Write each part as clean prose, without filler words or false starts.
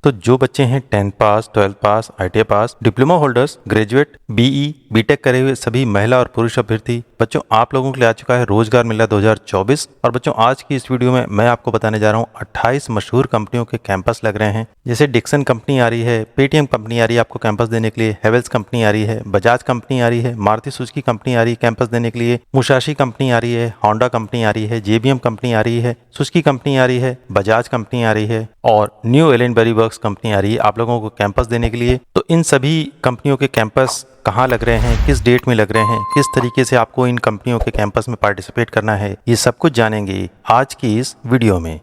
तो जो बच्चे हैं 10th पास, 12th पास, ITI पास, diploma holders, graduate, BE, BTech करे हुए सभी महिला और पुरुष अभ्यर्थी बच्चों, आप लोगों के लिए आ चुका है रोजगार मेला 2024। और बच्चों, आज की इस वीडियो में मैं आपको बताने जा रहा हूँ 28 मशहूर कंपनियों के कैंपस लग रहे हैं। जैसे डिक्सन कंपनी आ रही है, पेटीएम कंपनी आ रही है आपको कैंपस देने के लिए, हेवेल्स कंपनी आ रही है, बजाज कंपनी आ रही है, मारुति सुजुकी कंपनी आ रही है कैंपस देने के लिए, मुसाशी कंपनी आ रही है, होंडा कंपनी आ रही है, JBM कंपनी आ रही है, सुजुकी कंपनी आ रही है, बजाज कंपनी आ रही है और न्यू एलेनबरी वर्क्स कंपनी आ रही है आप लोगों को कैंपस देने के लिए। तो इन सभी कंपनियों के कैंपस कहाँ लग रहे हैं, किस डेट में लग रहे हैं, किस तरीके से आपको इन कंपनियों के कैंपस में पार्टिसिपेट करना है, ये सब कुछ जानेंगे आज की इस वीडियो में।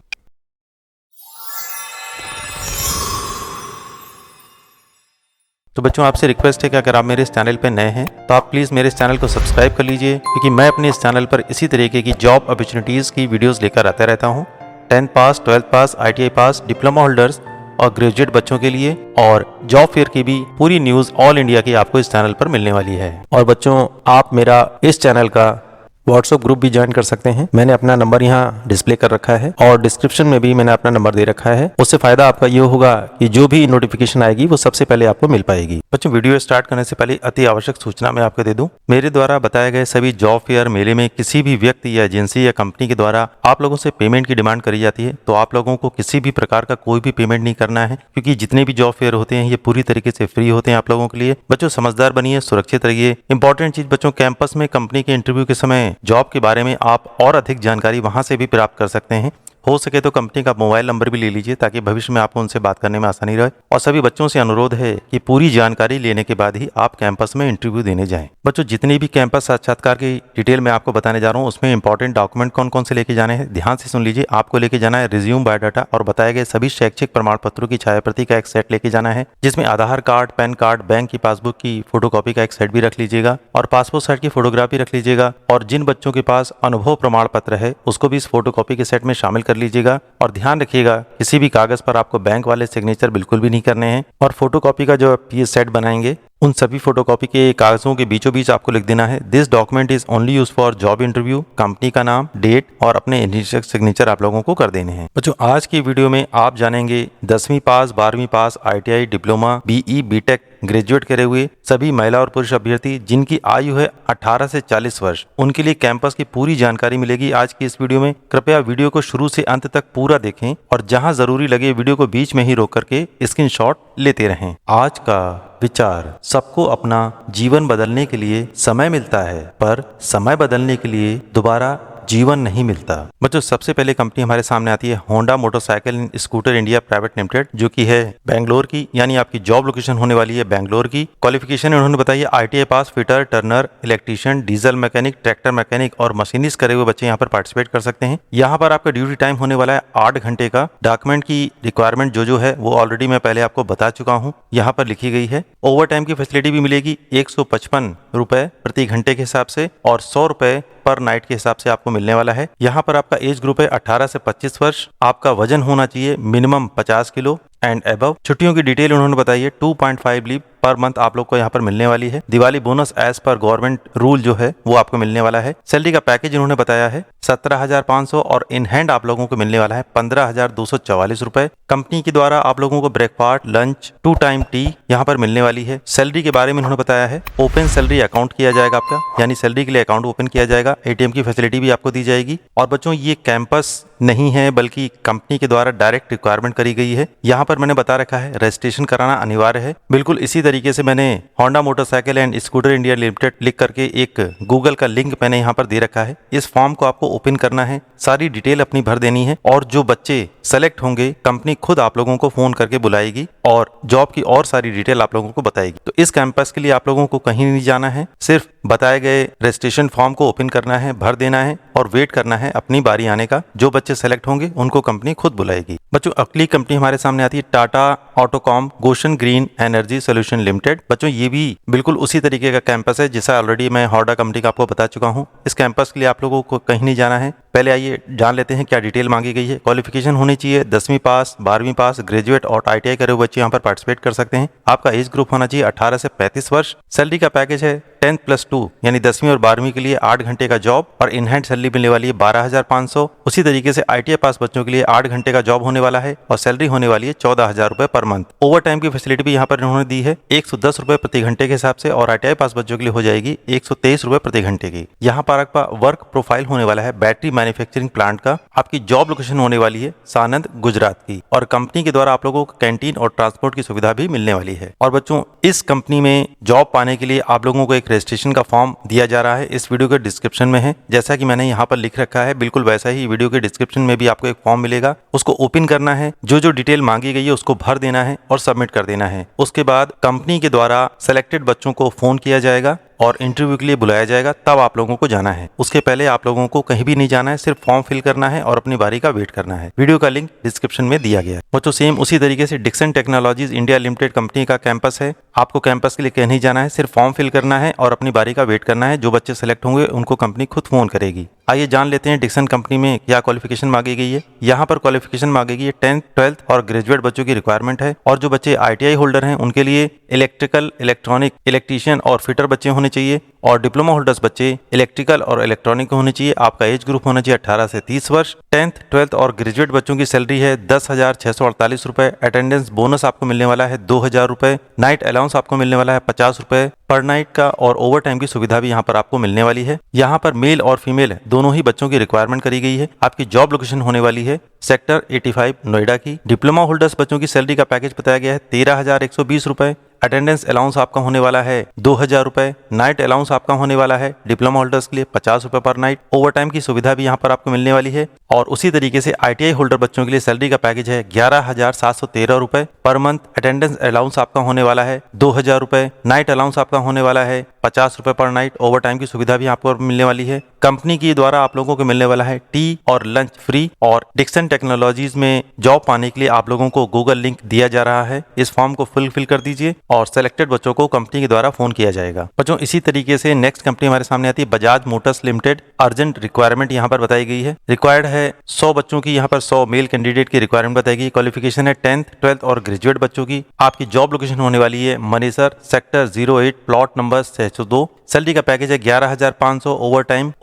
तो बच्चों, आपसे रिक्वेस्ट है कि अगर आप मेरे इस चैनल पर नए हैं तो आप प्लीज़ मेरे इस चैनल को सब्सक्राइब कर लीजिए, क्योंकि मैं अपने इस चैनल पर इसी तरीके की जॉब अपॉर्चुनिटीज़ की वीडियोस लेकर आता रहता हूं। 10th पास, 12th पास, ITI पास, डिप्लोमा होल्डर्स और ग्रेजुएट बच्चों के लिए और जॉब फेयर की भी पूरी न्यूज़ ऑल इंडिया की आपको इस चैनल पर मिलने वाली है। और बच्चों, आप मेरा इस चैनल का व्हाट्सएप ग्रुप भी ज्वाइन कर सकते हैं। मैंने अपना नंबर यहाँ डिस्प्ले कर रखा है और डिस्क्रिप्शन में भी मैंने अपना नंबर दे रखा है। उससे फायदा आपका ये होगा कि जो भी नोटिफिकेशन आएगी वो सबसे पहले आपको मिल पाएगी। बच्चों, वीडियो स्टार्ट करने से पहले अति आवश्यक सूचना मैं आपको दे दूं। मेरे द्वारा बताए गए सभी जॉब फेयर मेले में किसी भी व्यक्ति या एजेंसी या कंपनी के द्वारा आप लोगों से पेमेंट की डिमांड करी जाती है, तो आप लोगों को किसी भी प्रकार का कोई भी पेमेंट नहीं करना है, क्योंकि जितने भी जॉब फेयर होते हैं ये पूरी तरीके से फ्री होते हैं आप लोगों के लिए। बच्चों, समझदार बनिए, सुरक्षित रहिए। इंपॉर्टेंट चीज बच्चों, कैंपस में कंपनी के इंटरव्यू के समय जॉब के बारे में आप और अधिक जानकारी वहां से भी प्राप्त कर सकते हैं। हो सके तो कंपनी का मोबाइल नंबर भी ले लीजिए, ताकि भविष्य में आपको उनसे बात करने में आसानी रहे। और सभी बच्चों से अनुरोध है कि पूरी जानकारी लेने के बाद ही आप कैंपस में इंटरव्यू देने जाएं। बच्चों, जितनी भी कैंपस साक्षात्कार की डिटेल मैं आपको बताने जा रहा हूं, उसमें इंपॉर्टेंट डॉक्यूमेंट कौन कौन से लेके जाने हैं ध्यान से सुन लीजिए। आपको लेके जाना है रिज्यूम, बायोडाटा और बताए गए सभी शैक्षिक प्रमाण पत्रों की छायाप्रति का एक सेट लेके जाना है, जिसमें आधार कार्ड, पैन कार्ड, बैंक की पासबुक की फोटोकॉपी का एक सेट भी रख लीजिएगा और पासपोर्ट साइज की फोटोग्राफी रख लीजिएगा। और जिन बच्चों के पास अनुभव प्रमाण पत्र है उसको भी इस फोटोकॉपी के सेट में शामिल कर लीजिएगा। और ध्यान रखिएगा, किसी भी कागज पर आपको बैंक वाले सिग्नेचर बिल्कुल भी नहीं करने हैं। और फोटोकॉपी का जो आप ये सेट बनाएंगे, उन सभी फोटोकॉपी के कागजों के बीचों बीच आपको लिख देना है, this document is only use for job interview. Company का नाम, डेट और अपने इनिशियल सिग्नेचर आप लोगों को कर देने हैं। बच्चों, आज की वीडियो में आप जानेंगे 10वीं पास, 12वीं पास, ITI, diploma, BE, BTech, graduate करे हुए सभी महिला और पुरुष अभ्यर्थी जिनकी आयु है 18 से 40 वर्ष, उनके लिए कैंपस की पूरी जानकारी मिलेगी आज की इस वीडियो में। कृपया वीडियो को शुरू से अंत तक पूरा देखें और जहां जरूरी लगे वीडियो को बीच में ही रोक करके स्क्रीनशॉट लेते रहें। आज का विचार, सबको अपना जीवन बदलने के लिए समय मिलता है, पर समय बदलने के लिए दोबारा जीवन नहीं मिलता। बच्चों, सबसे पहले कंपनी हमारे सामने आती है Honda motorcycle and scooter India private limited, जो की है बेंगलोर की, यानी आपकी जॉब लोकेशन होने वाली है बेंगलोर की। क्वालिफिकेशन उन्होंने बताई है ITI पास, fitter, turner, electrician, diesel mechanic, tractor mechanic और मशीनिस्ट करे हुए बच्चे यहाँ पर पार्टिसिपेट कर सकते हैं। यहाँ पर आपका ड्यूटी टाइम होने वाला है 8 घंटे का। डॉक्यूमेंट की रिक्वायरमेंट जो है वो ऑलरेडी मैं पहले आपको बता चुका हूँ, यहाँ पर लिखी गई है। ओवर टाइम की फैसिलिटी भी मिलेगी 155 रुपए प्रति घंटे के हिसाब से और 100 रुपए पर नाइट के हिसाब से आपको मिलने वाला है। यहाँ पर आपका एज ग्रुप है 18 से 25 वर्ष। आपका वजन होना चाहिए मिनिमम 50 किलो एंड अबव। छुट्टियों की डिटेल उन्होंने बताई है 2.5 लीव पर मंथ आप लोग को यहाँ पर मिलने वाली है। Diwali bonus as per government rule जो है वो आपको मिलने वाला है। सैलरी का पैकेज उन्होंने बताया है 17,500 और इन हैंड आप लोगों को मिलने वाला है 15,244 रुपए। कंपनी के द्वारा आप लोगों को ब्रेकफास्ट, लंच, 2 टाइम टी यहाँ पर मिलने वाली है। सैलरी के बारे में उन्होंने बताया है ओपन सैलरी अकाउंट किया जाएगा आपका, यानी सैलरी के लिए अकाउंट ओपन किया जाएगा। ATM की फैसिलिटी भी आपको दी जाएगी। और बच्चों, ये कैंपस नहीं है बल्कि कंपनी के द्वारा डायरेक्ट रिक्वायरमेंट करी गई है। यहाँ पर मैंने बता रखा है रजिस्ट्रेशन कराना अनिवार्य है। बिल्कुल इसी तरीके से मैंने Honda motorcycle and scooter India limited लिख करके एक गूगल का लिंक मैंने यहाँ पर दे रखा है। इस फॉर्म को आपको ओपन करना है, सारी डिटेल अपनी भर देनी है और जो बच्चे सेलेक्ट होंगे कंपनी खुद आप लोगों को फोन करके बुलाएगी और जॉब की और सारी डिटेल आप लोगों को बताएगी। तो इस कैंपस के लिए आप लोगों को कहीं नहीं जाना है, सिर्फ बताए गए रजिस्ट्रेशन फॉर्म को ओपन करना है, भर देना है और वेट करना है अपनी बारी आने का। जो बच्चे सेलेक्ट होंगे उनको कंपनी खुद बुलाएगी। बच्चों, अगली कंपनी हमारे सामने आती है Tata Autocomp Gotion green energy solution limited. बच्चों, ये भी बिल्कुल उसी तरीके का कैंपस है जिसका ऑलरेडी मैं होंडा कंपनी का आपको बता चुका हूँ। इस कैंपस के लिए आप लोगों को कहीं नहीं जाना है। पहले आइए जान लेते हैं क्या डिटेल मांगी गई है। क्वालिफिकेशन होनी चाहिए 10वीं पास, 12वीं पास, ग्रेजुएट और ITI करे हुए बच्चे यहाँ पर पार्टिसिपेट कर सकते हैं। आपका एज ग्रुप होना चाहिए 18 से 35 वर्ष। सैलरी का पैकेज है 10+2 यानी 10वीं और 12वीं के लिए 8 घंटे का जॉब और इन हैंड सैलरी मिलने वाली है 12,500। उसी तरीके से ITI पास बच्चों के लिए 8 घंटे का जॉब होने वाला है और सैलरी होने वाली है 14,000 रुपए पर मंथ। ओवर टाइम की फैसिलिटी भी यहाँ पर इन्होंने दी है 110 रुपए प्रति घंटे के हिसाब से और ITI पास बच्चों के लिए हो जाएगी 123 रुपए प्रति घंटे की। यहाँ पर आपका वर्क प्रोफाइल होने वाला है बैटरी मैन्युफैक्चरिंग प्लांट का। आपकी जॉब लोकेशन होने वाली है सानंद गुजरात की और कंपनी के द्वारा आप लोगों को कैंटीन और ट्रांसपोर्ट की सुविधा भी मिलने वाली है। और बच्चों इस कंपनी में जॉब पाने के लिए आप लोगों को एक रजिस्ट्रेशन का फॉर्म दिया जा रहा है, इस वीडियो के डिस्क्रिप्शन में है। जैसा कि मैंने यहाँ पर लिख रखा है बिल्कुल वैसा ही वीडियो के डिस्क्रिप्शन में भी आपको एक फॉर्म मिलेगा, उसको ओपन करना है, जो डिटेल मांगी गई है उसको भर देना है और सबमिट कर देना है। उसके बाद कंपनी के द्वारा सेलेक्टेड बच्चों को फोन किया जाएगा और इंटरव्यू के लिए बुलाया जाएगा, तब आप लोगों को जाना है। उसके पहले आप लोगों को कहीं भी नहीं जाना है, सिर्फ फॉर्म फिल करना है और अपनी बारी का वेट करना है। वीडियो का लिंक डिस्क्रिप्शन में दिया गया है। बच्चों सेम उसी तरीके से Dixon Technologies India Limited company का कैंपस है। आपको कैंपस के लिए कहीं नहीं जाना है, सिर्फ फॉर्म फिल करना है और अपनी बारी का वेट करना है। जो बच्चे सेलेक्ट होंगे उनको कंपनी खुद फोन करेगी। आइए जान लेते हैं डिक्सन कंपनी में क्या क्वालिफिकेशन मांगी गई है। यहाँ पर क्वालिफिकेशन मांगी गई है 10th, 12th और ग्रेजुएट बच्चों की रिक्वायरमेंट है। और जो बच्चे ITI होल्डर हैं उनके लिए इलेक्ट्रिकल, इलेक्ट्रॉनिक, इलेक्ट्रीशियन और फिटर बच्चे होने चाहिए और डिप्लोमा होल्डर्स बच्चे इलेक्ट्रिकल और इलेक्ट्रॉनिक होने चाहिए। आपका एज ग्रुप होना चाहिए 18 से 30 वर्ष। 10th, 12th और ग्रेजुएट बच्चों की सैलरी है 10,648 रुपए। अटेंडेंस बोनस आपको मिलने वाला है 2,000 रुपए। नाइट अलाउंस आपको मिलने वाला है 50 रुपए पर नाइट का और ओवर टाइम की सुविधा भी यहाँ पर आपको मिलने वाली है। यहाँ पर मेल और फीमेल दोनों ही बच्चों की रिक्वायरमेंट करी गई है। आपकी जॉब लोकेशन होने वाली है सेक्टर 85 नोएडा की। डिप्लोमा होल्डर्स बच्चों की सैलरी का पैकेज बताया गया है 13,120 रुपए। अटेंडेंस अलाउंस आपका होने वाला है 2,000 रुपए। नाइट अलाउंस आपका होने वाला है डिप्लोमा होल्डर्स के लिए 50 रुपए पर नाइट। ओवर टाइम की सुविधा भी यहाँ पर आपको मिलने वाली है। और उसी तरीके से ITI होल्डर बच्चों के लिए सैलरी का पैकेज है 11,713 रुपए पर मंथ। अटेंडेंस अलाउंस आपका होने वाला है 2,000 रुपए। नाइट अलाउंस आपका होने वाला है 50 रुपए पर नाइट। ओवर टाइम की सुविधा भी आपको मिलने वाली है। कंपनी के द्वारा आप लोगों को मिलने वाला है टी और लंच फ्री। और डिक्सन टेक्नोलॉजीज में जॉब पाने के लिए आप लोगों को गूगल लिंक दिया जा रहा है, इस फॉर्म को फिल कर दीजिए और सेलेक्टेड बच्चों को कंपनी के द्वारा फोन किया जाएगा। बच्चों इसी तरीके से नेक्स्ट कंपनी हमारे सामने आती है Bajaj Motors limited. Urgent requirement यहाँ पर बताई गई है। रिक्वायर्ड है 100 बच्चों की, यहाँ पर 100 मेल कैंडिडेट की रिक्वायरमेंट बताई गई। क्वालिफिकेशन है 10th, 12th और ग्रेजुएट बच्चों की। आपकी जॉब लोकेशन होने वाली है Manesar sector 08 plot number 602। Salary का पैकेज है 11,500।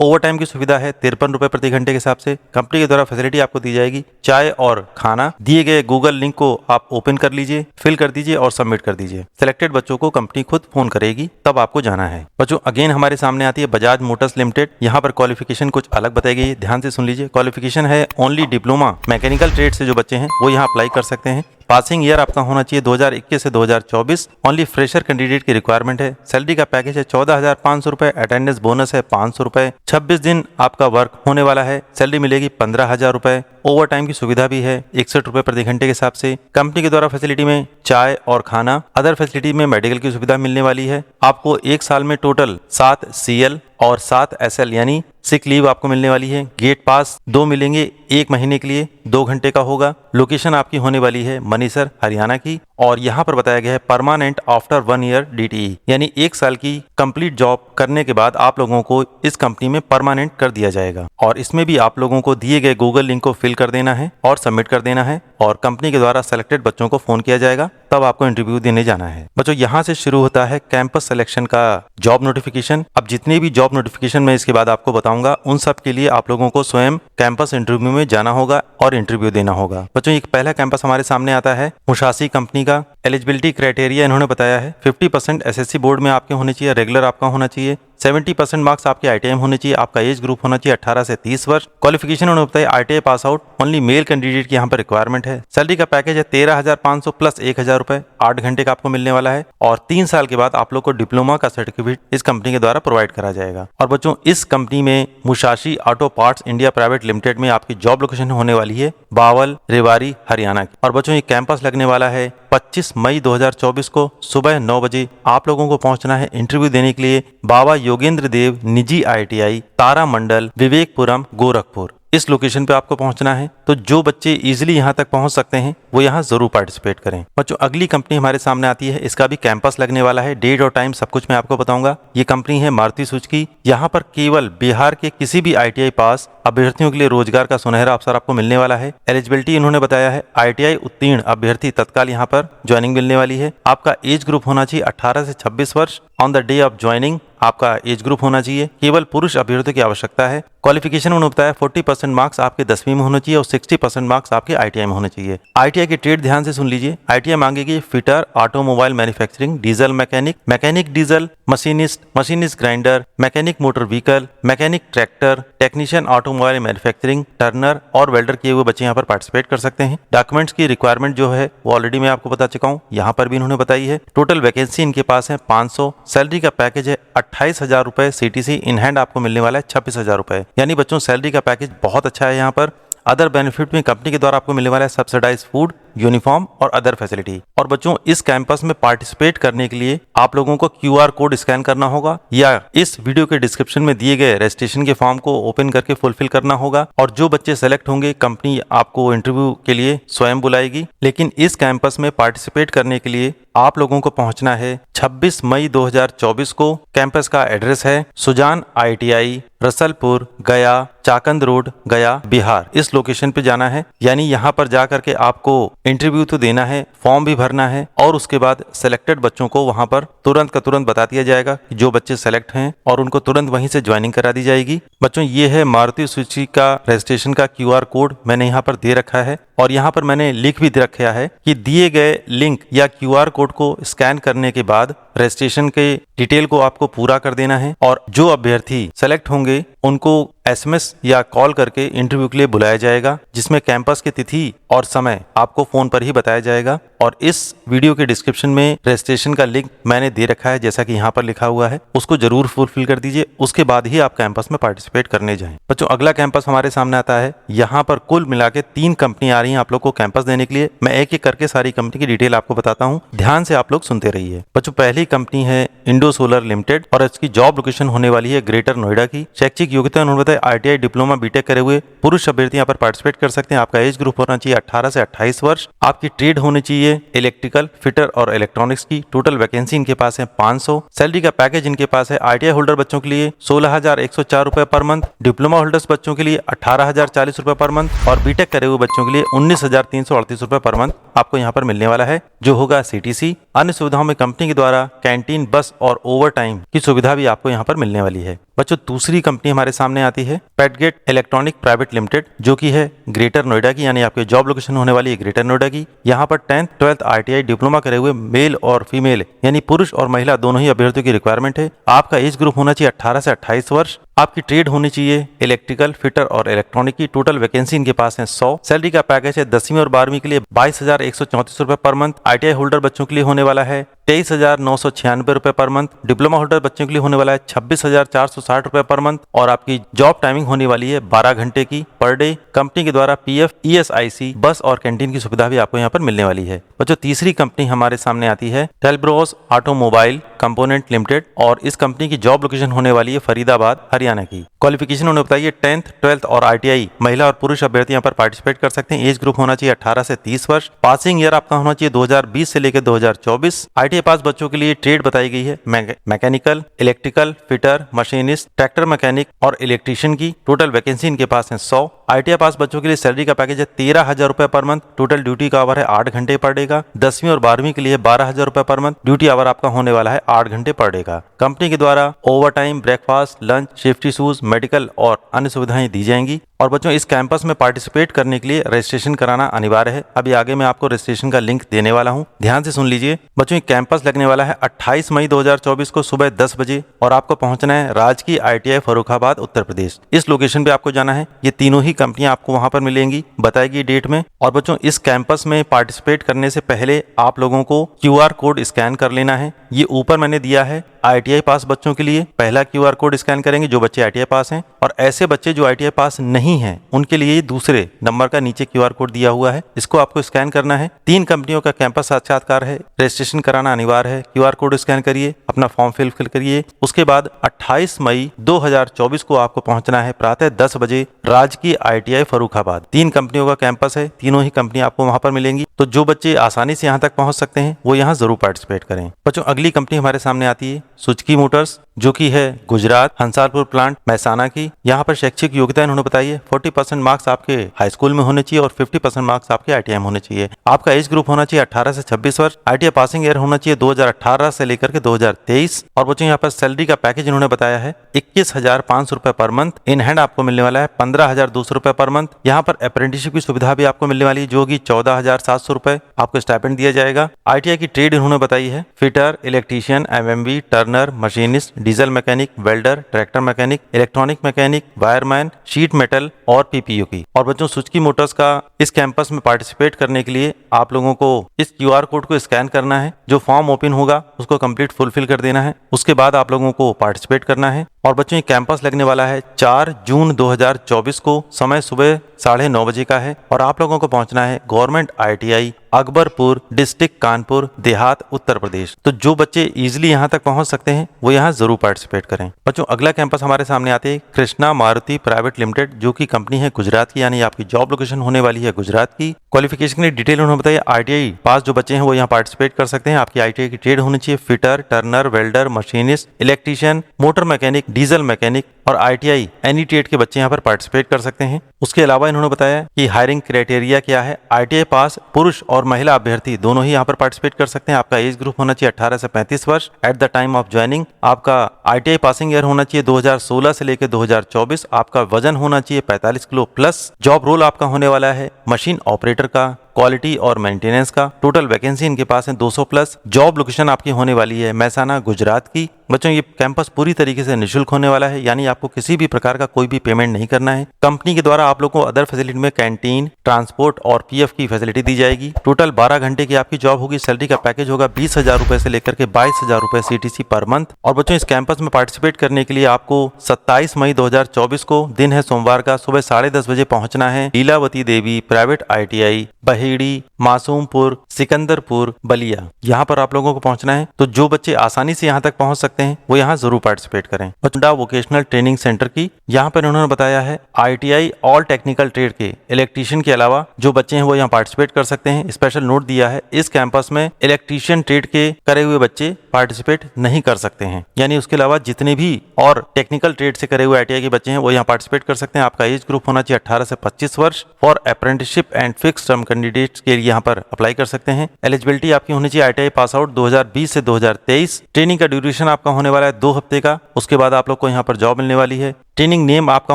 ओवर टाइम की सुविधा है 53 रुपए प्रति घंटे के हिसाब से। कंपनी के द्वारा फैसिलिटी आपको दी जाएगी चाय और खाना। दिए गए गूगल लिंक को आप ओपन कर लीजिए, फिल कर दीजिए और सबमिट कर दीजिए। सिलेक्टेड बच्चों को कंपनी खुद फोन करेगी, तब आपको जाना है। बच्चों अगेन हमारे सामने आती है बजाज मोटर्स लिमिटेड। यहाँ पर क्वालिफिकेशन कुछ अलग बताई गई है, ध्यान से सुन लीजिए। क्वालिफिकेशन है ओनली डिप्लोमा मैकेनिकल ट्रेड से जो बच्चे हैं वो यहाँ अप्लाई कर सकते हैं। पासिंग ईयर आपका होना चाहिए 2021 से 2024। ओनली फ्रेशर कैंडिडेट की रिक्वायरमेंट है। सैलरी का पैकेज है 14,500 रुपए। अटेंडेंस बोनस है 500 रुपए। 26 दिन आपका वर्क होने वाला है। सैलरी मिलेगी 15,000 रुपए। ओवर टाइम की सुविधा भी है 61 रुपए प्रति घंटे के हिसाब से। कंपनी के द्वारा फैसिलिटी में चाय और खाना, अदर फैसिलिटी में मेडिकल की सुविधा मिलने वाली है। आपको एक साल में टोटल 7 CL और 7 SL यानी सिक लीव आपको मिलने वाली है। गेट पास 2 मिलेंगे 1 महीने के लिए, 2 घंटे का होगा। लोकेशन आपकी होने वाली है मनेसर हरियाणा की। और यहाँ पर बताया गया है परमानेंट आफ्टर 1 ईयर DTE यानी 1 साल की कंप्लीट जॉब करने के बाद आप लोगों को इस कंपनी में परमानेंट कर दिया जाएगा। और इसमें भी आप लोगों को दिए गए गूगल लिंक को फिल कर देना है और सबमिट कर देना है और कंपनी के द्वारा सेलेक्टेड बच्चों को फोन किया जाएगा, तब आपको इंटरव्यू देने जाना है। बच्चों यहाँ से शुरू होता है कैंपस सिलेक्शन का जॉब नोटिफिकेशन। अब जितने भी जॉब नोटिफिकेशन मैं इसके बाद आपको बताऊंगा उन सब के लिए आप लोगों को स्वयं कैंपस इंटरव्यू में जाना होगा और इंटरव्यू देना होगा। बच्चों एक पहला कैंपस हमारे सामने आता है मुशासी कंपनी का। एलिजिबिलिटी क्राइटेरिया इन्होंने बताया है 50% SSC बोर्ड में आपके होने चाहिए, रेगुलर आपका होना चाहिए। 70% मार्क्स आपके ITI होने चाहिए। आपका एज ग्रुप होना चाहिए 18 से 30 वर्ष। क्वालिफिकेशन उन्होंने बताया ITI pass out. Only male candidate की यहाँ पर रिक्वायरमेंट है। सैलरी का पैकेज है 13,500 प्लस 1,000 रुपए। 8 घंटे का आपको मिलने वाला है और 3 साल के बाद आप लोग को डिप्लोमा का सर्टिफिकेट इस कंपनी के द्वारा प्रोवाइड करा जाएगा। और बच्चों इस कंपनी में मुशाशी auto parts India private limited में आपकी जॉब लोकेशन होने वाली है बावल रेवाड़ी हरियाणा की। और बच्चों ये कैंपस लगने वाला है 25 मई 2024 को सुबह 9 बजे। आप लोगों को पहुंचना है इंटरव्यू देने के लिए बाबा योगेंद्र देव निजी ITI तारा मंडल विवेकपुरम गोरखपुर। इस लोकेशन पे आपको पहुंचना है। तो जो बच्चे इजीली यहाँ तक पहुंच सकते हैं वो यहाँ जरूर पार्टिसिपेट करें। बच्चों अगली कंपनी हमारे सामने आती है, इसका भी कैंपस लगने वाला है। डेट और टाइम सब कुछ मैं आपको बताऊंगा। ये कंपनी है मारुति सुजुकी। यहाँ पर केवल बिहार के किसी भी ITI पास अभ्यर्थियों के लिए रोजगार का सुनहरा अवसर आपको मिलने वाला है। एलिजिबिलिटी इन्होंने बताया है ITI उत्तीर्ण अभ्यर्थी तत्काल यहाँ पर ज्वाइनिंग मिलने वाली है। आपका एज ग्रुप होना चाहिए 18 से 26 वर्ष। On the day of joining आपका एज ग्रुप होना चाहिए। केवल पुरुष अभ्यर्थियों की आवश्यकता है। क्वालिफिकेशन उन्होंने बताया 40% मार्क्स आपके 10वीं में होने चाहिए और 60% मार्क्स आपके ITI में होने चाहिए। ITI की ट्रेड ध्यान से सुन लीजिए। ITI मांगेगी fitter, automobile manufacturing, diesel mechanic, mechanic diesel, machinist grinder, mechanic motor vehicle, mechanic tractor, technician automobile manufacturing, turner और वेल्डर किए हुए बच्चे यहाँ पर पार्टिसिपेट कर सकते हैं। डॉक्यूमेंट्स की रिक्वायरमेंट जो है वो ऑलरेडी मैं आपको बता चुका हूँ, यहाँ पर भी इन्होंने बताई है। टोटल वैकेंसी इनके पास है 500। सैलरी का पैकेज है 28,000 रुपए। CTC इन हैंड आपको मिलने वाला है 26,000 रुपए। यानी बच्चों सैलरी का पैकेज बहुत अच्छा है। यहाँ पर अदर बेनिफिट में कंपनी के द्वारा आपको मिलने वाला है सब्सिडाइज फूड, यूनिफॉर्म और अदर फैसिलिटी। और बच्चों इस कैंपस में पार्टिसिपेट करने के लिए आप लोगों को QR कोड स्कैन करना होगा या इस वीडियो के डिस्क्रिप्शन में दिए गए रजिस्ट्रेशन के फॉर्म को ओपन करके फुलफिल करना होगा। और जो बच्चे सेलेक्ट होंगे कंपनी आपको इंटरव्यू के लिए स्वयं बुलाएगी। लेकिन इस कैंपस में पार्टिसिपेट करने के लिए आप लोगों को पहुंचना है 26 मई 2024 को। कैंपस का एड्रेस है सुजान ITI, रसलपुर, गया, चाकंद रोड, गया, बिहार। इस लोकेशन पे जाना है। यानी यहाँ पर जा करके आपको इंटरव्यू तो देना है, फॉर्म भी भरना है और उसके बाद सिलेक्टेड बच्चों को वहां पर तुरंत का तुरंत बता दिया जाएगा कि जो बच्चे सेलेक्ट हैं और उनको तुरंत वहीं से ज्वाइनिंग करा दी जाएगी। बच्चों ये है मारुति सुजुकी का रजिस्ट्रेशन का QR कोड मैंने यहाँ पर दे रखा है और यहाँ पर मैंने लिख भी दे रखा है कि दिए गए लिंक या QR कोड को स्कैन करने के बाद रजिस्ट्रेशन के डिटेल को आपको पूरा कर देना है और जो अभ्यर्थी सेलेक्ट होंगे उनको SMS या कॉल करके इंटरव्यू के लिए बुलाया जाएगा, जिसमें कैंपस की तिथि और समय आपको फोन पर ही बताया जाएगा। और इस वीडियो के डिस्क्रिप्शन में रजिस्ट्रेशन का लिंक मैंने दे रखा है, जैसा कि यहाँ पर लिखा हुआ है, उसको जरूर फुलफिल कर दीजिए। उसके बाद ही आप कैंपस में पार्टिसिपेट करने जाएं। बच्चों अगला कैंपस हमारे सामने आता है। यहाँ पर कुल मिला के 3 कंपनी आ रही है आप लोग को कैंपस देने के लिए। मैं एक एक करके सारी कंपनी की डिटेल आपको बताता हूँ, ध्यान से आप लोग सुनते रहिए। बच्चों पहली कंपनी है इंडो सोलर लिमिटेड और इसकी जॉब लोकेशन होने वाली है ग्रेटर नोएडा की। शैक्षिक योग्यता उन्होंने बताया ITI डिप्लोमा BTech करे हुए पुरुष अभ्यर्थी यहाँ पर पार्टिसिपेट कर सकते हैं। आपका एज ग्रुप होना चाहिए 18 से 28 वर्ष। आपकी ट्रेड होनी चाहिए इलेक्ट्रिकल, फिटर और इलेक्ट्रॉनिक्स की। टोटल वैकेंसी इनके पास है 500। सैलरी का पैकेज इनके पास है ITI होल्डर बच्चों के लिए 16,104 रुपए पर मंथ, डिप्लोमा होल्डर्स बच्चों के लिए 18,040 रुपए पर मंथ और BTech करे हुए बच्चों के लिए 19,338 रुपए पर मंथ आपको यहाँ पर मिलने वाला है, जो होगा CTC। अन्य सुविधाओं में कंपनी के द्वारा कैंटीन, बस और ओवर टाइम की सुविधा भी आपको यहाँ पर मिलने वाली है। बच्चों दूसरी कंपनी हमारे सामने आती है पेटगेट इलेक्ट्रॉनिक प्राइवेट लिमिटेड, जो की है ग्रेटर नोएडा की, यानी आपकी जॉब लोकेशन होने वाली है ग्रेटर नोएडा की। यहाँ पर 10th 12th ITI डिप्लोमा करे हुए मेल और फीमेल यानी पुरुष और महिला दोनों ही अभ्यर्थियों की रिक्वायरमेंट है। आपका एज ग्रुप होना चाहिए 18 से 28 वर्ष। आपकी ट्रेड होनी चाहिए इलेक्ट्रिकल, फिटर और इलेक्ट्रॉनिक की। टोटल वैकेंसी इनके पास है 100। सैलरी का पैकेज है 10वीं और 12वीं के लिए 22,134 रुपए पर मंथ। ITI होल्डर बच्चों के लिए होने वाला है 23,996 रुपए पर मंथ। डिप्लोमा होल्डर बच्चों के लिए होने वाला है 26,460 रुपए पर मंथ और आपकी जॉब टाइमिंग होने वाली है 12 घंटे की पर डे। कंपनी के द्वारा PF, ESIC, बस और कैंटीन की सुविधा भी आपको यहाँ पर मिलने वाली है। बच्चों तीसरी कंपनी हमारे सामने आती है टेलब्रोस ऑटोमोबाइल कंपोनेंट लिमिटेड और इस कंपनी की जॉब लोकेशन होने वाली है फरीदाबाद, हरियाणा की। क्वालिफिकेशन उन्होंने बताई है 10th 12th और ITI महिला और पुरुष अभ्यर्थी यहाँ पर पार्टिसिपेट कर सकते हैं। एज ग्रुप होना चाहिए 18 से 30 वर्ष। पासिंग ईयर आपका होना चाहिए 2020 से लेकर 2024। ITI पास बच्चों के लिए ट्रेड बताई गई है mechanical, electrical, fitter, machinist, tractor mechanic और इलेक्ट्रीशियन की। टोटल वैकेंसी इनके पास है 100। ITI पास बच्चों के लिए सैलरी का पैकेज है 13,000 रुपए पर मंथ। टोटल ड्यूटी का आवर है 8 घंटे पर डे का। 10वीं और 12वीं के लिए 12,000 रुपए पर मंथ। ड्यूटी आवर आपका होने वाला है 8 घंटे पर डे का। कंपनी के द्वारा over time, breakfast, lunch, safety shoes, medical और अन्य सुविधाएं दी जाएंगी। और बच्चों इस कैंपस में पार्टिसिपेट करने के लिए रजिस्ट्रेशन कराना अनिवार्य है। अभी आगे मैं आपको रजिस्ट्रेशन का लिंक देने वाला हूं, ध्यान से सुन लीजिए। बच्चों ये कैंपस लगने वाला है 28 मई 2024 को सुबह 10 बजे और आपको पहुंचना है राजकीय ITI फर्रुखाबाद, उत्तर प्रदेश। इस लोकेशन पे आपको जाना है। ये तीनों ही कंपनियां आपको वहां पर मिलेंगी बताएगी डेट में। और बच्चों इस कैंपस में पार्टिसिपेट करने से पहले आप लोगों को QR कोड स्कैन कर लेना है। ये ऊपर मैंने दिया है ITI पास बच्चों के लिए पहला QR कोड स्कैन करेंगे जो बच्चे ITI पास हैं, और ऐसे बच्चे जो ITI पास नहीं हैं उनके लिए दूसरे नंबर का नीचे QR कोड दिया हुआ है, इसको आपको स्कैन करना है। 3 कंपनियों का कैंपस साक्षात्कार है, रजिस्ट्रेशन कराना अनिवार्य है। QR कोड स्कैन करिए, अपना फॉर्म फिल करिए। उसके बाद 28 मई 2024 को आपको पहुंचना है प्रातः 10 बजे राजकीय ITI फर्रुखाबाद। 3 कंपनियों का कैंपस है, तीनों ही कंपनी आपको वहां पर मिलेंगी। तो जो बच्चे आसानी से यहाँ तक पहुंच सकते हैं वो यहाँ जरूर पार्टिसिपेट करें। बच्चों अगली कंपनी हमारे सामने आती है सुजुकी मोटर्स जो कि है गुजरात हंसारपुर प्लांट महसाना की। यहाँ पर शैक्षिक योग्यता इन्होंने बताई है 40% मार्क्स आपके हाई स्कूल में होने चाहिए और 50% मार्क्स आपके ITI में होने चाहिए। आपका एज ग्रुप होना चाहिए 18 से 26 वर्ष। ITI पासिंग ईयर होना चाहिए 2018 से लेकर के 2023। और बच्चों यहाँ पर सैलरी का पैकेज इन्होंने बताया है 21,500 रुपए पर मंथ। इन हैंड आपको मिलने वाला है 15,200 रुपए पर मंथ। यहाँ पर अप्रेंटिसशिप की सुविधा भी आपको मिलने वाली है जो कि 14,700 रुपए आपको स्टाइपेंड दिया जाएगा। ITI की ट्रेड इन्होंने बताई है fitter, electrician, MMB, Turner, machinist, diesel mechanic, welder, tractor mechanic, electronic mechanic, wireman, sheet metal और PPO की। और बच्चों सुजुकी मोटर्स का इस कैंपस में पार्टिसिपेट करने के लिए आप लोगों को इस QR कोड को स्कैन करना है। जो फॉर्म ओपन होगा उसको कंप्लीट फुलफिल कर देना है। उसके बाद आप लोगों को पार्टिसिपेट करना है। और बच्चों ये कैंपस लगने वाला है 4 जून 2024 को। समय सुबह 9:30 बजे का है और आप लोगों को पहुंचना है government ITI Akbarpur, district Kanpur, देहात, उत्तर प्रदेश। तो जो बच्चे इजीली यहाँ तक पहुंच सकते हैं वो यहाँ जरूर पार्टिसिपेट करें। बच्चों अगला कैंपस हमारे सामने आते हैं कृष्णा मारुति प्राइवेट लिमिटेड, जो की कंपनी है गुजरात की, यानी आपकी जॉब लोकेशन होने वाली है गुजरात की। क्वालिफिकेशन की डिटेल उन्होंने बताई ITI पास जो बच्चे हैं वो यहाँ पार्टिसिपेट कर सकते हैं। आपकी ITI की ट्रेड होनी चाहिए fitter, Turner, welder, machinist, electrician, motor mechanic, diesel mechanic और ITI एनी ट्रेड के बच्चे यहाँ पर पार्टिसिपेट कर सकते हैं। उसके अलावा इन्होंने बताया कि हायरिंग क्राइटेरिया क्या है। ITI पास पुरुष और महिला अभ्यर्थी दोनों ही यहाँ पर पार्टिसिपेट कर सकते हैं। आपका एज ग्रुप होना चाहिए 18 से 35 वर्ष at the time of joining. आपका ITI पासिंग ईयर होना चाहिए 2016 से लेकर 2024। आपका वजन होना चाहिए 45 किलो प्लस। जॉब रोल आपका होने वाला है मशीन ऑपरेटर का, क्वालिटी और मेंटेनेंस का। टोटल वैकेंसी इनके पास है 200 प्लस। जॉब लोकेशन आपकी होने वाली है महसाना गुजरात की। बच्चों ये कैंपस पूरी तरीके से निःशुल्क होने वाला है, यानी आपको किसी भी प्रकार का कोई भी पेमेंट नहीं करना है। कंपनी के द्वारा आप लोगों को अदर फैसिलिटी में कैंटीन, ट्रांसपोर्ट और PF की फैसिलिटी दी जाएगी। टोटल 12 घंटे की आपकी जॉब होगी। सैलरी का पैकेज होगा 20,000 रुपए से लेकर के 22,000 रुपए CTC पर मंथ। और बच्चों इस कैंपस में पार्टिसिपेट करने के लिए आपको 27 मई 2024 को, दिन है सोमवार का, सुबह 10:30 बजे पहुंचना है लीलावती देवी प्राइवेट ITI बहेड़ी, मासूमपुर, सिकंदरपुर, बलिया। यहाँ पर आप लोगों को पहुंचना है। तो जो बच्चे आसानी से यहाँ तक पहुंच सकते हैं वो यहाँ जरूर पार्टिसिपेट करें। बचुंडा वोकेशनल ट्रेनिंग सेंटर की यहाँ पर उन्होंने बताया है ITI ऑल टेक्निकल ट्रेड के इलेक्ट्रीशियन के अलावा जो बच्चे हैं वो यहाँ पार्टिसिपेट कर सकते हैं। स्पेशल नोट दिया है इस कैंपस में इलेक्ट्रीशियन ट्रेड के करे हुए बच्चे पार्टिसिपेट नहीं कर सकते हैं, यानी उसके अलावा जितने भी और टेक्निकल ट्रेड से करे हुए ITI के बच्चे हैं वो यहाँ पार्टिसिपेट कर सकते हैं। आपका एज ग्रुप होना चाहिए 18 से 25 वर्ष। For apprenticeship and fix term candidates के लिए यहाँ पर अप्लाई कर सकते हैं। एलिजिबिलिटी आपकी होनी चाहिए ITI पास आउट 2020 से 2023। ट्रेनिंग का ड्यूरेशन आपका होने वाला है 2 हफ्ते का। उसके बाद आप लोग को यहाँ पर जॉब मिलने वाली है। ट्रेनिंग नेम आपका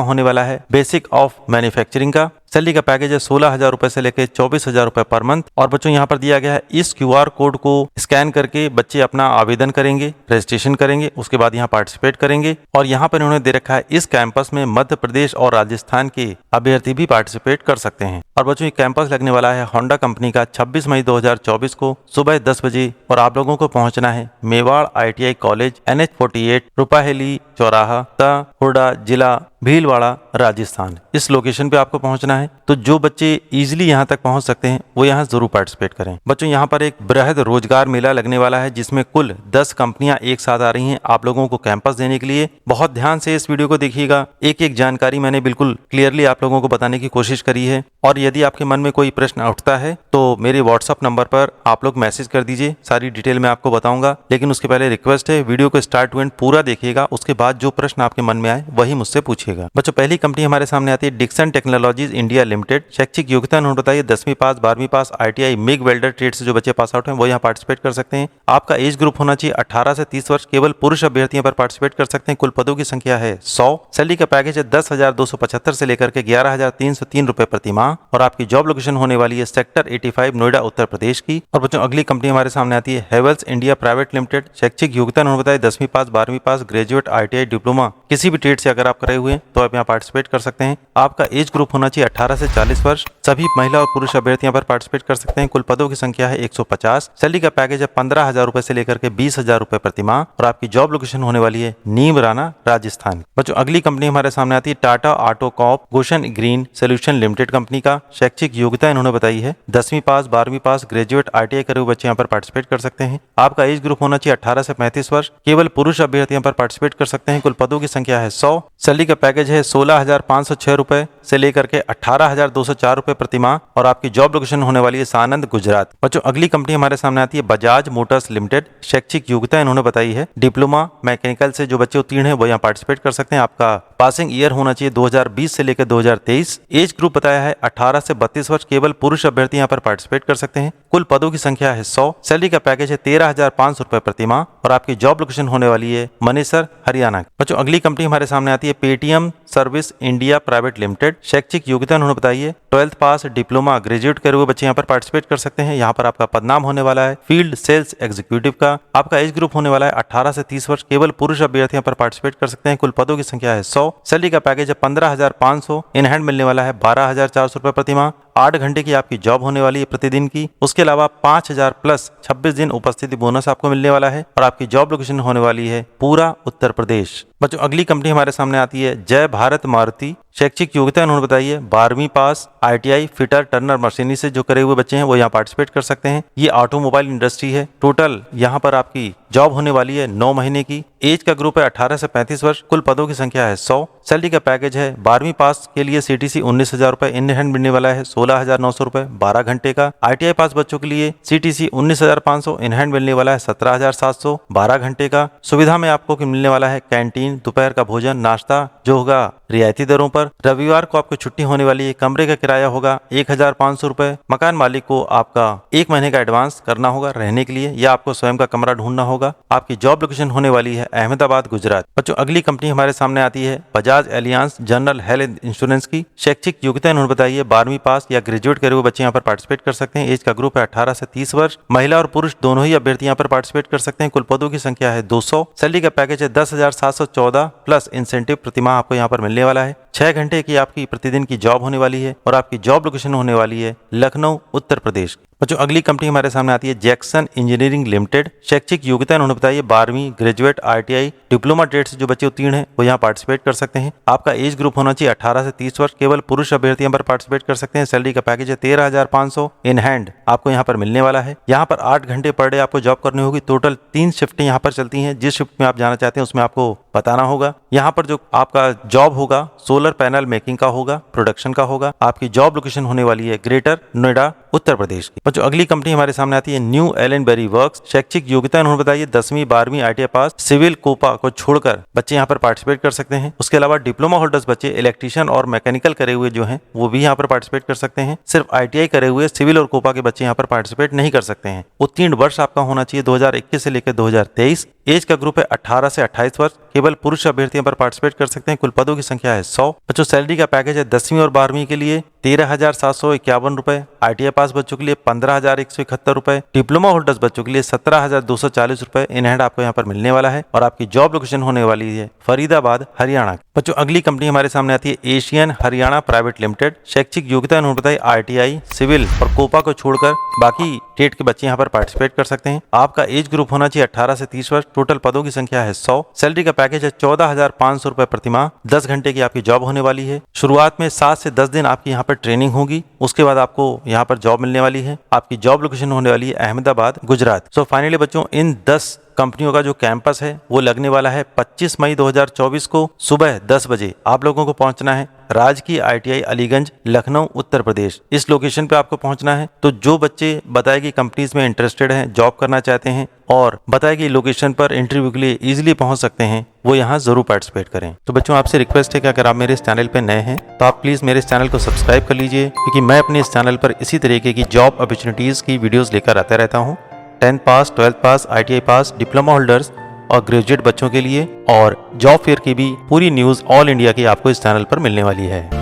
होने वाला है बेसिक ऑफ मैन्युफैक्चरिंग का। सैलरी का पैकेज है 16,000 रुपए से लेकर 24,000 रुपए पर मंथ। और बच्चों यहाँ पर दिया गया है इस QR कोड को स्कैन करके बच्चे अपना आवेदन करेंगे, रजिस्ट्रेशन करेंगे, उसके बाद यहाँ पार्टिसिपेट करेंगे। और यहाँ पर उन्होंने दे रखा है इस कैंपस में मध्य प्रदेश और राजस्थान के अभ्यर्थी भी पार्टिसिपेट कर सकते हैं। और बच्चों ये कैंपस लगने वाला है होंडा कंपनी का 26 मई 2024 को सुबह 10 बजे। और आप लोगों को पहुंचना है Mewar ITI college NH48 Rupaheli चौराहा हुडा जिला भीलवाड़ा राजस्थान। इस लोकेशन पे आपको पहुंचना है। तो जो बच्चे इजीली यहाँ तक पहुंच सकते हैं वो यहाँ जरूर पार्टिसिपेट करें। बच्चों यहाँ पर एक बृहद रोजगार मेला लगने वाला है जिसमें कुल 10 कंपनियां एक साथ आ रही हैं आप लोगों को कैंपस देने के लिए। बहुत ध्यान से इस वीडियो को देखिएगा। एक एक जानकारी मैंने बिल्कुल क्लियरली आप लोगों को बताने की कोशिश करी है। और यदि आपके मन में कोई प्रश्न उठता है तो मेरे WhatsApp नंबर पर आप लोग मैसेज कर दीजिए, सारी डिटेल मैं आपको बताऊंगा। लेकिन उसके पहले रिक्वेस्ट है वीडियो को स्टार्ट टू एंड पूरा देखिएगा, उसके बाद जो प्रश्न आपके मन में आए वही मुझसे पूछिएगा। बच्चों पहली कंपनी हमारे सामने आती है डिक्सन टेक्नोलॉजीज इंडिया लिमिटेड। शैक्षिक योग्यता उन्होंने बताइए 10वीं पास, 12वीं पास। ITI मिग वेल्डर ट्रेड से जो बच्चे पास आउट हैं वो यहाँ पार्टिसिपेट कर सकते हैं। आपका एज ग्रुप होना चाहिए 18 से 30 वर्ष। केवल पुरुष अभ्यर्थी यहाँ पर पार्टिसिपेट कर सकते हैं। कुल पदों की संख्या है 100। सैलरी का पैकेज है 10,275 से लेकर के 11,303 रुपए प्रति माह। और आपकी जॉब लोकेशन होने वाली है सेक्टर 85 नोएडा उत्तर प्रदेश की। और बच्चों अगली कंपनी हमारे सामने आती है हेवल्स इंडिया प्राइवेट लिमिटेड। शैक्षिक योग्यता उन्होंने बताया 10वीं पास, 12वीं पास, ग्रेजुएट, ITI डिप्लोमा किसी भी ट्रेड से अगर आप करे हुए हैं तो आप यहाँ पार्टिसिपेट कर सकते हैं। आपका एज ग्रुप होना चाहिए 18 से 40 वर्ष। सभी महिला और पुरुष अभ्यर्थी यहाँ पर पार्टिसिपेट कर सकते हैं। कुल पदों की संख्या है 150। सैलरी का पैकेज है 15,000 रुपए से लेकर के 20,000 रुपए प्रति माह। और आपकी जॉब लोकेशन होने वाली है नीमराना राजस्थान। बच्चों अगली कंपनी हमारे सामने आती है Tata auto comp Gotion green solution limited company का। शैक्षिक योग्यता इन्होंने बताई है 10वीं पास, 12वीं पास, ग्रेजुएट, ITI करे हुए बच्चे यहाँ पर पार्टिसिपेट कर सकते हैं। आपका एज ग्रुप होना चाहिए 18 से 35 वर्ष। केवल पुरुष अभ्यर्थी यहाँ पर पार्टिसिपेट कर सकते हैं। कुल पदों की संख्या है 100। सैलरी का पैकेज है 16,506 रुपए से लेकर के 18,204 रुपए प्रति माह और आपकी जॉब लोकेशन होने वाली है सानंद, गुजरात। बच्चों अगली कंपनी हमारे सामने आती है बजाज मोटर्स लिमिटेड। शैक्षिक योग्यता इन्होंने बताई है डिप्लोमा मैकेनिकल से जो बच्चे उत्तीर्ण हैं वो यहाँ पार्टिसिपेट कर सकते हैं। आपका पासिंग ईयर होना चाहिए 2020 से लेकर 2023। एज ग्रुप बताया है 18 से 32 वर्ष। केवल पुरुष अभ्यर्थी यहाँ पर पार्टिसिपेट कर सकते हैं। कुल पदों की संख्या है 100। सैलरी का पैकेज है 13,500 रुपए प्रति माह और आपकी जॉब लोकेशन होने वाली है मनेसर, हरियाणा। बच्चों अगली कंपनी हमारे सामने आती है Paytm service India private limited. शैक्षिक योग्यता उन्होंने बताई है 12th पास, डिप्लोमा, ग्रेजुएट करे हुए बच्चे यहाँ पर पार्टिसिपेट कर सकते हैं। यहाँ पर आपका पदनाम होने वाला है फील्ड सेल्स एग्जीक्यूटिव का। आपका एज ग्रुप होने वाला है 18 से 30 वर्ष। केवल पुरुष अभ्यर्थी यहाँ पर पार्टिसिपेट कर सकते हैं। कुल पदों की संख्या है 100। सैलरी का पैकेज है 15,500। इन हैंड मिलने वाला है 12,400 रुपए प्रति माह। 8 घंटे की आपकी जॉब होने वाली है प्रतिदिन की। उसके अलावा 5,000 प्लस 26 दिन उपस्थिति बोनस आपको मिलने वाला है और आपकी जॉब लोकेशन होने वाली है पूरा उत्तर प्रदेश। बच्चों अगली कंपनी हमारे सामने आती है जय भारत मारुति। शैक्षिक योग्यता उन्होंने बताई है 12वीं पास, ITI फिटर टर्नर मशीनी से जो करे हुए बच्चे हैं वो यहाँ पार्टिसिपेट कर सकते हैं। ये ऑटोमोबाइल इंडस्ट्री है। टोटल यहाँ पर आपकी जॉब होने वाली है 9 महीने की। एज का ग्रुप है 18 से 35 वर्ष। कुल पदों की संख्या है 100। सैलरी का पैकेज है 12वीं पास के लिए CTC 19,000 रुपए। इन हैंड मिलने वाला है 16,900 रुपए 12 घंटे का। ITI पास बच्चों के लिए CTC 19,500। इन हैंड मिलने वाला है 17,700 12 घंटे का। सुविधा में आपको मिलने वाला है कैंटीन, दोपहर का भोजन, नाश्ता जो होगा रियायती दरों पर। रविवार को आपको छुट्टी होने वाली है। कमरे का किराया होगा 1,500 रुपए। मकान मालिक को आपका 1 महीने का एडवांस करना होगा रहने के लिए या आपको स्वयं का कमरा ढूंढना होगा। आपकी जॉब लोकेशन होने वाली है अहमदाबाद, गुजरात। बच्चों अगली कंपनी हमारे सामने आती है Bajaj Alliance general health insurance की। शैक्षिक योग्यता इन्होंने बताई है 12वीं पास या ग्रेजुएट करे हुए बच्चे यहाँ पर पार्टिसिपेट कर सकते हैं। एज का ग्रुप है 18 से 30 वर्ष। महिला और पुरुष दोनों ही अभ्यर्थी यहाँ पर पार्टिसिपेट कर सकते हैं। कुल पदों की संख्या है 200। सैलरी का पैकेज है 10,714 प्लस इंसेंटिव प्रति माह आपको यहाँ पर मिलने वाला है। 6 घंटे की आपकी प्रतिदिन की जॉब होने वाली है और आपकी जॉब लोकेशन होने वाली है लखनऊ, उत्तर प्रदेश। बच्चों अगली कंपनी हमारे सामने आती है जैक्सन इंजीनियरिंग लिमिटेड। शैक्षिक योग्यता उन्होंने बताई है 12वीं, ग्रेजुएट, ITI, डिप्लोमा ट्रेड से जो बच्चे उत्तीर्ण हैं वो यहाँ पार्टिसिपेट कर सकते हैं। आपका एज ग्रुप होना चाहिए 18 से 30 वर्ष। केवल पुरुष अभ्यर्थी यहाँ पर पार्टिसिपेट कर सकते हैं। सैलरी का पैकेज है 13,500 इन हैंड आपको यहाँ पर मिलने वाला है। यहाँ पर 8 घंटे पर डे आपको जॉब करनी होगी। टोटल 3 शिफ्टें यहाँ पर चलती हैं। जिस शिफ्ट में आप जाना चाहते हैं उसमें आपको बताना होगा। यहाँ पर जो आपका जॉब होगा सोलर पैनल मेकिंग का होगा, प्रोडक्शन का होगा। आपकी जॉब लोकेशन होने वाली है ग्रेटर नोएडा, उत्तर प्रदेश की। बच्चों अगली कंपनी हमारे सामने आती है न्यू एलन बेरी वर्क्स। शैक्षिक योग्यता उन्होंने बताई है 10वीं, 12वीं ITI पास। सिविल कोपा को छोड़कर बच्चे यहाँ पर पार्टिसिपेट कर सकते हैं। उसके अलावा डिप्लोमा होल्डर्स बच्चे इलेक्ट्रिशियन और मैकेनिकल करे हुए जो हैं वो भी यहाँ पर पार्टिसिपेट कर सकते हैं। सिर्फ ITI करे हुए सिविल और कोपा के बच्चे यहाँ पर पार्टिसिपेट नहीं कर सकते हैं। उत्तीर्ण वर्ष आपका होना चाहिए 2021 से लेकर 2023। एज का ग्रुप है 18 से 28 वर्ष। केवल पुरुष अभ्यर्थी पर पार्टिसिपेट कर सकते हैं। कुल पदों की संख्या है 100। बच्चों सैलरी का पैकेज है 10वीं और 12वीं के लिए 13,751 रुपए। ITI पास बच्चों के लिए 15,171 रुपए। डिप्लोमा होल्डर्स बच्चों के लिए 17,240 रुपए इन हैंड आपको यहाँ पर मिलने वाला है और आपकी जॉब लोकेशन होने वाली है फरीदाबाद, हरियाणा। बच्चों अगली कंपनी हमारे सामने आती है एशियन हरियाणा प्राइवेट लिमिटेड। शैक्षिक योग्यता उन्होंने बताई ITI, सिविल और कोपा को छोड़कर बाकी ट्रेड के बच्चे यहाँ पर पार्टिसिपेट कर सकते हैं। आपका एज ग्रुप होना चाहिए 18 से 30 वर्ष। टोटल पदों की संख्या है 100। सैलरी का पैकेज है 14,500 रुपए प्रति माह। 10 घंटे की आपकी जॉब होने वाली है। शुरुआत में 7 से 10 दिन आपकी यहाँ पर ट्रेनिंग होगी। उसके बाद आपको यहाँ पर जॉब मिलने वाली है। आपकी जॉब लोकेशन होने वाली है अहमदाबाद, गुजरात। सो फाइनली बच्चों इन 10 कंपनियों का जो कैंपस है वो लगने वाला है 25 मई 2024 को सुबह 10 बजे। आप लोगों को पहुंचना है राजकीय ITI अलीगंज, लखनऊ, उत्तर प्रदेश। इस लोकेशन पे आपको पहुंचना है। तो जो बच्चे बताएगी कंपनीज में इंटरेस्टेड हैं, जॉब करना चाहते हैं और बताएगी लोकेशन पर इंटरव्यू के लिए इजीली पहुंच सकते हैं, वो यहाँ जरूर पार्टिसिपेट करें। तो बच्चों आपसे रिक्वेस्ट है कि अगर आप मेरे इस चैनल पे नए हैं तो आप प्लीज मेरे इस चैनल को सब्सक्राइब कर लीजिए, क्योंकि मैं अपने इस चैनल पर इसी तरीके की जॉब अपॉर्चुनिटीज की वीडियोस लेकर आता रहता हूँ। 10th पास, 12th पास, ITI पास, डिप्लोमा होल्डर्स और ग्रेजुएट बच्चों के लिए और जॉब फेयर की भी पूरी न्यूज ऑल इंडिया की आपको इस चैनल पर मिलने वाली है।